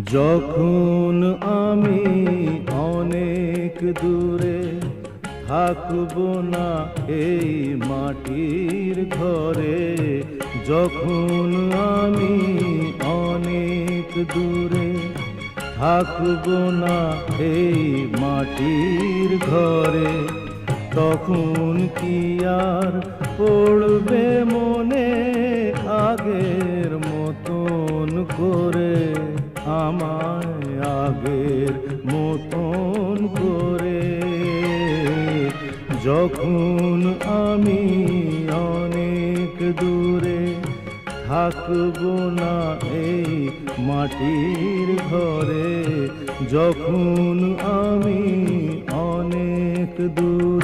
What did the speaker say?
যখন আমি অনেক দূরে থাকবো না এই মাটির ঘরে, যখন আমি অনেক দূরে থাকবো না এই মাটির ঘরে, তখন কি আর পড়বে মনে আগের মতন করে, আমায় আগের মতন করে। যখন আমি অনেক দূরে থাকবো না এই মাটির ঘরে, যখন আমি অনেক দূরে